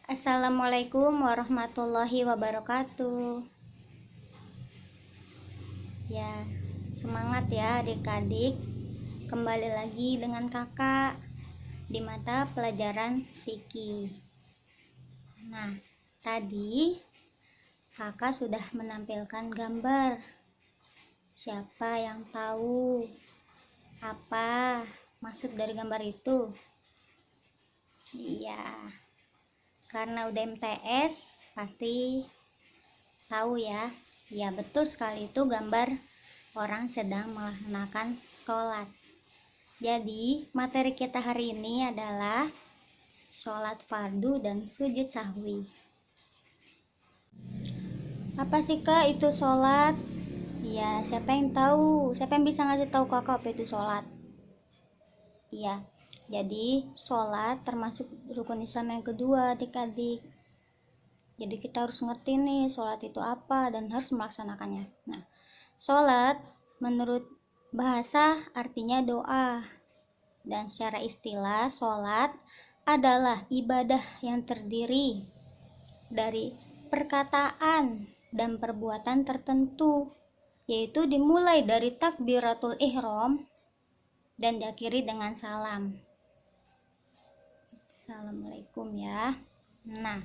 Assalamualaikum warahmatullahi wabarakatuh. Ya, semangat ya adik-adik. Kembali lagi dengan kakak di mata pelajaran fikih. Nah, tadi kakak sudah menampilkan gambar. Siapa yang tahu apa maksud dari gambar itu? Iya, karena udah MTS pasti tahu ya. Ya, betul sekali, itu gambar orang sedang melaksanakan sholat. Jadi materi kita hari ini adalah sholat fardu dan sujud sahwi. Apa sih kak itu sholat? Ya, siapa yang tahu? Siapa yang bisa ngasih tahu kakak apa itu sholat? Iya, jadi sholat termasuk rukun Islam yang kedua adik-adik. Jadi kita harus ngerti nih sholat itu apa dan harus melaksanakannya. Nah, sholat menurut bahasa artinya doa. Dan secara istilah sholat adalah ibadah yang terdiri dari perkataan dan perbuatan tertentu, yaitu dimulai dari takbiratul ihram dan diakhiri dengan salam. Assalamualaikum ya. Nah,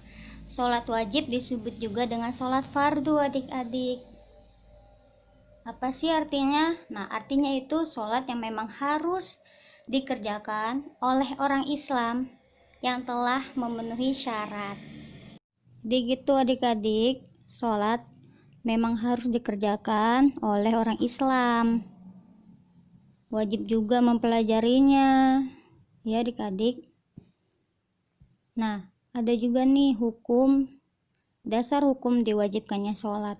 sholat wajib disebut juga dengan sholat fardu adik-adik. Apa sih artinya? Nah, artinya itu sholat yang memang harus dikerjakan oleh orang Islam yang telah memenuhi syarat. Jadi gitu adik-adik, sholat memang harus dikerjakan oleh orang Islam. Wajib juga mempelajarinya, ya adik-adik. Nah, ada juga nih dasar hukum diwajibkannya sholat.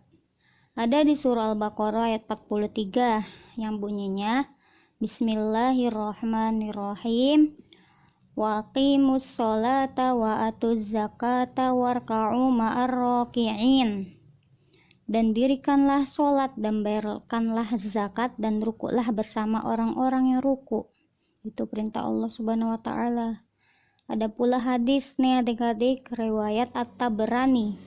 Ada di surah Al-Baqarah ayat 43 yang bunyinya Bismillahirrahmanirrahim. Wa aqimus sholata wa atuz zakata warka'u ma'ar raki'in. Dan dirikanlah sholat dan bayarkanlah zakat dan rukuklah bersama orang-orang yang ruku. Itu perintah Allah Subhanahu wa taala. Ada pula hadis nih adik-adik, riwayat At-Tabrani.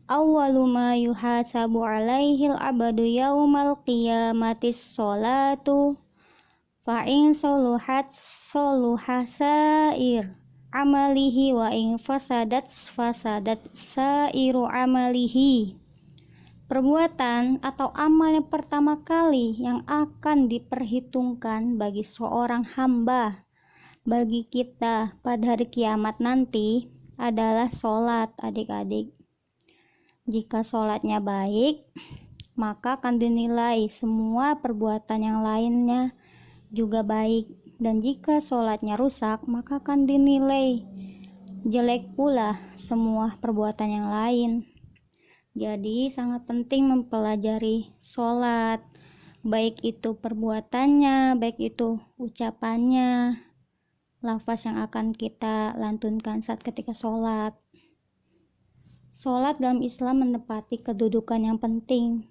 Awwalu ma yuhasabu alaihil abadu yaumal qiyamatis sholatu fa'in soluhat soluhasair amalihi wa in fasadat sairu amalihi. Perbuatan atau amal yang pertama kali yang akan diperhitungkan bagi seorang hamba, bagi kita pada hari kiamat nanti adalah sholat adik-adik. Jika sholatnya baik, maka akan dinilai semua perbuatan yang lainnya juga baik. Dan jika sholatnya rusak, maka akan dinilai jelek pula semua perbuatan yang lain. Jadi sangat penting mempelajari sholat, baik itu perbuatannya, baik itu ucapannya, lafaz yang akan kita lantunkan saat ketika sholat. Sholat dalam Islam menempati kedudukan yang penting,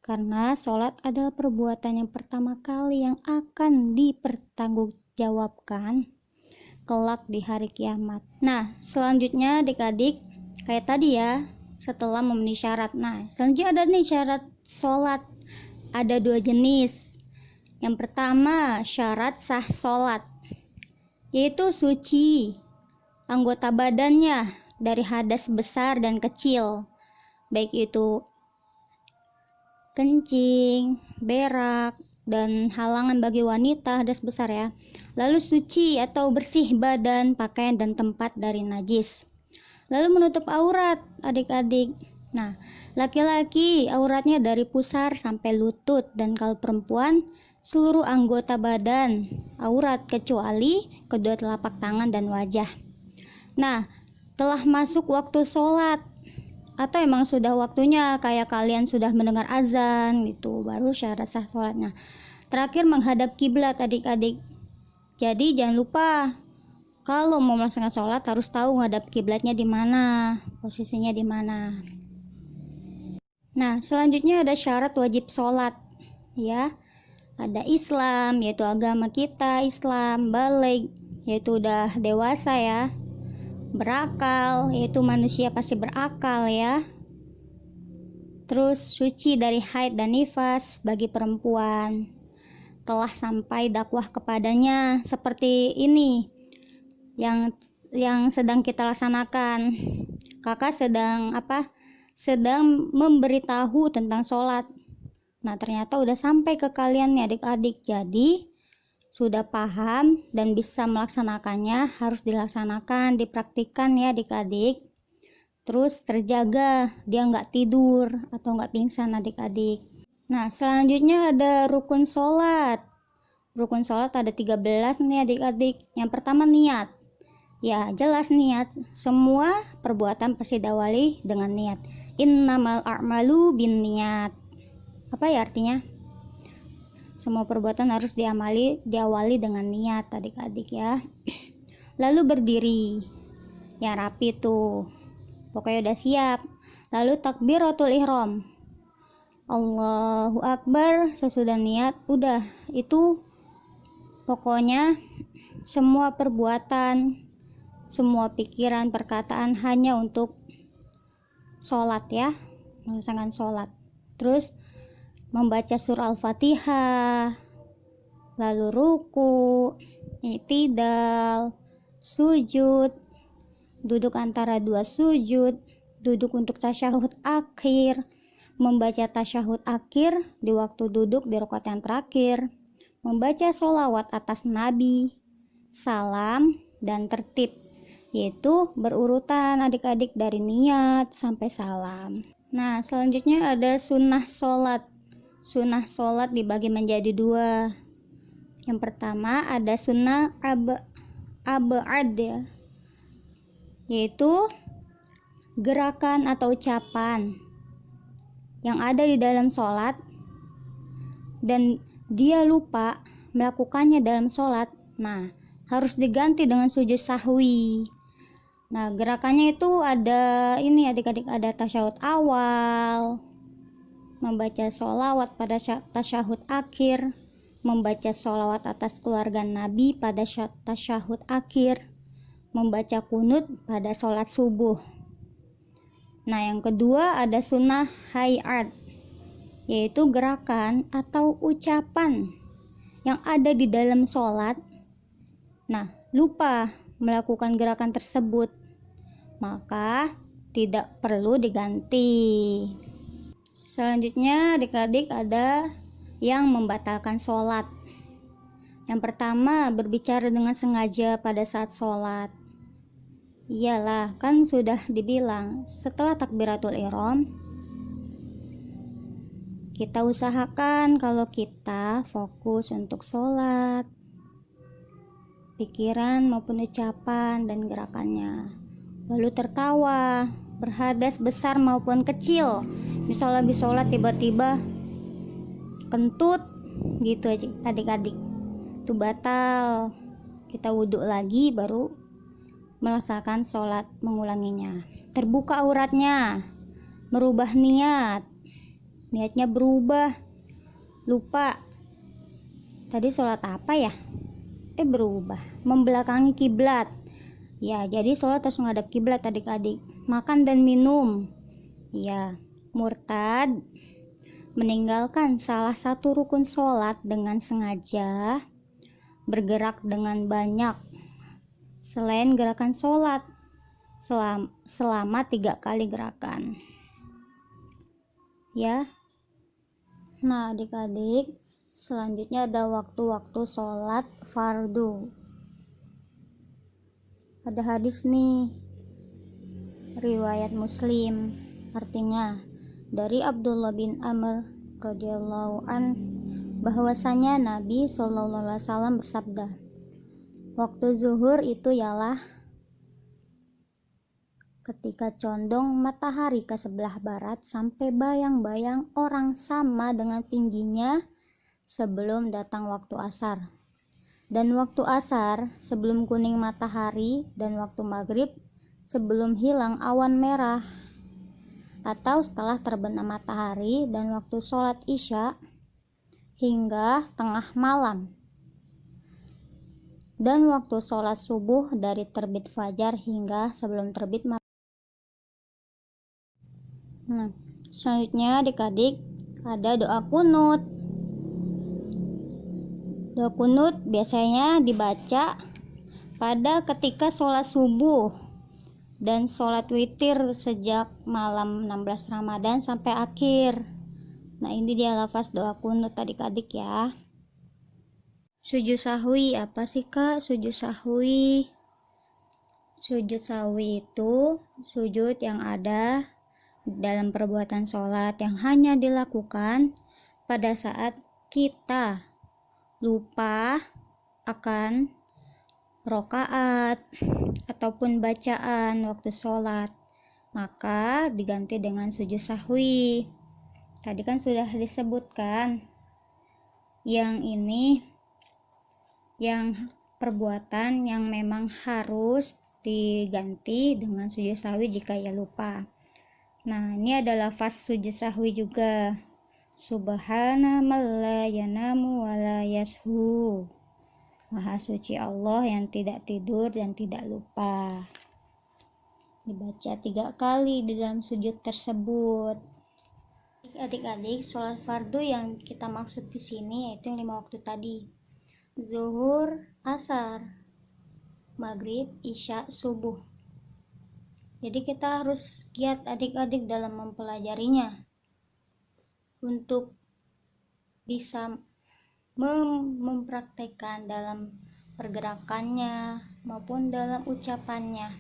karena sholat adalah perbuatan yang pertama kali yang akan dipertanggungjawabkan kelak di hari kiamat. Nah, selanjutnya adik-adik, kayak tadi ya, setelah memenuhi syarat. Nah, selanjutnya ada nih syarat sholat. Ada 2 jenis. Yang pertama, syarat sah sholat, yaitu suci anggota badannya dari hadas besar dan kecil, baik itu kencing, berak, dan halangan bagi wanita hadas besar ya. Lalu suci atau bersih badan, pakaian, dan tempat dari najis. Lalu menutup aurat adik-adik. Nah, laki-laki auratnya dari pusar sampai lutut, dan kalau perempuan seluruh anggota badan aurat kecuali kedua telapak tangan dan wajah. Nah, telah masuk waktu sholat atau emang sudah waktunya, kayak kalian sudah mendengar azan gitu, baru syarat sah sholatnya. Terakhir, menghadap kiblat adik-adik. Jadi jangan lupa kalau mau melaksanakan sholat harus tahu menghadap kiblatnya di mana, posisinya di mana. Nah, selanjutnya ada syarat wajib sholat ya. Ada Islam, yaitu agama kita Islam, baligh, yaitu udah dewasa ya, berakal, yaitu manusia pasti berakal ya. Terus suci dari haid dan nifas bagi perempuan. Telah sampai dakwah kepadanya seperti ini yang sedang kita laksanakan. Kakak sedang sedang memberitahu tentang sholat. Nah, ternyata udah sampai ke kalian nih adik-adik. Jadi sudah paham dan bisa melaksanakannya, harus dilaksanakan, dipraktikkan ya adik-adik. Terus terjaga, dia nggak tidur atau nggak pingsan adik-adik. Nah, selanjutnya ada rukun sholat. Rukun sholat ada 13 nih adik-adik. Yang pertama niat. Ya, jelas niat. Semua perbuatan pasti diawali dengan niat. Innamal a'malu bin niat. Apa ya artinya? Semua perbuatan harus diawali dengan niat adik-adik ya. Lalu berdiri. Ya rapi tuh. Pokoknya udah siap. Lalu takbiratul ihram. Allahu Akbar sesudah niat. Udah, itu pokoknya semua perbuatan, semua pikiran, perkataan hanya untuk sholat ya, melaksanakan sholat. Terus membaca surah Al-Fatihah, lalu ruku, i'tidal, sujud, duduk antara dua sujud, duduk untuk tasyahud akhir, membaca tasyahud akhir di waktu duduk di rakaat yang terakhir, membaca sholawat atas Nabi, salam, dan tertib, yaitu berurutan adik-adik dari niat sampai salam. Nah, selanjutnya ada sunnah sholat. Sunnah sholat dibagi menjadi dua. Yang pertama ada sunnah ab'ad ya, yaitu gerakan atau ucapan yang ada di dalam sholat dan dia lupa melakukannya dalam sholat. Nah, harus diganti dengan sujud sahwi. Nah, gerakannya itu ada ini adik-adik, ada tasyahud awal, membaca sholawat pada tasyahud akhir, membaca sholawat atas keluarga Nabi pada tasyahud akhir, membaca kunut pada sholat subuh. Nah, yang kedua ada sunnah hayat, yaitu gerakan atau ucapan yang ada di dalam sholat. Nah, lupa melakukan gerakan tersebut, maka tidak perlu diganti. Selanjutnya adik-adik ada yang membatalkan sholat. Yang pertama, berbicara dengan sengaja pada saat sholat. Iyalah, kan sudah dibilang setelah takbiratul ihram kita usahakan kalau kita fokus untuk sholat, pikiran maupun ucapan dan gerakannya. Lalu tertawa, berhadas besar maupun kecil. Misal lagi sholat tiba-tiba kentut gitu aja adik-adik, itu batal. Kita wudhu lagi baru melaksanakan sholat, mengulanginya. Terbuka auratnya, merubah niatnya berubah, lupa tadi sholat apa ya, berubah, membelakangi kiblat. Ya, jadi sholat harus menghadap kiblat adik-adik. Makan dan minum, ya. Murtad, meninggalkan salah satu rukun sholat dengan sengaja, bergerak dengan banyak selain gerakan sholat selama 3 kali gerakan ya. Nah adik-adik, selanjutnya ada waktu-waktu sholat fardu. Ada hadis nih riwayat Muslim, artinya dari Abdullah bin Amr radhiyallahu an bahwasanya Nabi SAW bersabda, waktu zuhur itu ialah ketika condong matahari ke sebelah barat sampai bayang-bayang orang sama dengan tingginya sebelum datang waktu asar. Dan waktu asar sebelum kuning matahari, dan waktu maghrib sebelum hilang awan merah atau setelah terbenam matahari, dan waktu sholat isya hingga tengah malam. dan waktu sholat subuh dari terbit fajar hingga sebelum terbit matahari. Nah, selanjutnya adik-adik ada doa kunut. Doa kunut biasanya dibaca pada ketika sholat subuh dan sholat witir sejak malam 16 Ramadan sampai akhir. Nah, ini dia lafaz doa kunut adik-adik ya. Sujud sahwi, apa sih Kak sujud sahwi? Sujud sahwi itu sujud yang ada dalam perbuatan sholat yang hanya dilakukan pada saat kita lupa akan rokaat ataupun bacaan waktu sholat, maka diganti dengan sujud sahwi. Tadi kan sudah disebutkan yang ini yang perbuatan yang memang harus diganti dengan sujud sahwi jika ia lupa. Nah, ini adalah lafaz sujud sahwi juga. Subhana man la yanamu wa la yashu. Maha suci Allah yang tidak tidur dan tidak lupa. Dibaca 3 kali di dalam sujud tersebut. Adik-adik, sholat fardu yang kita maksud di sini yaitu 5 waktu tadi. Zuhur, asar, maghrib, isya, subuh. Jadi kita harus giat adik-adik dalam mempelajarinya untuk bisa mempraktekkan dalam pergerakannya maupun dalam ucapannya.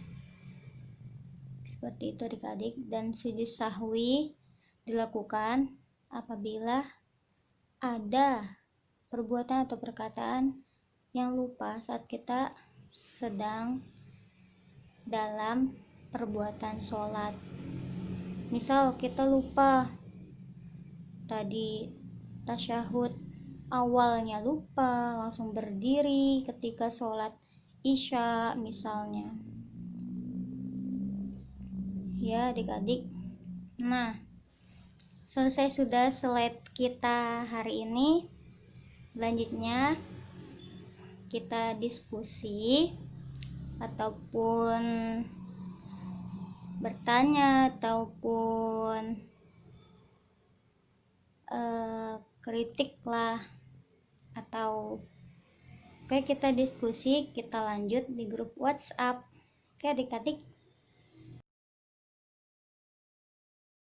Seperti itu adik-adik. Dan sujud sahwi dilakukan apabila ada perbuatan atau perkataan yang lupa saat kita sedang dalam perbuatan sholat. Misal kita lupa tadi tasyahud awalnya, lupa langsung berdiri ketika sholat isya misalnya ya adik-adik. Nah, selesai sudah slide kita hari ini. Selanjutnya kita diskusi ataupun bertanya ataupun kritik lah, atau oke kita diskusi, kita lanjut di grup WhatsApp. Oke adik-adik.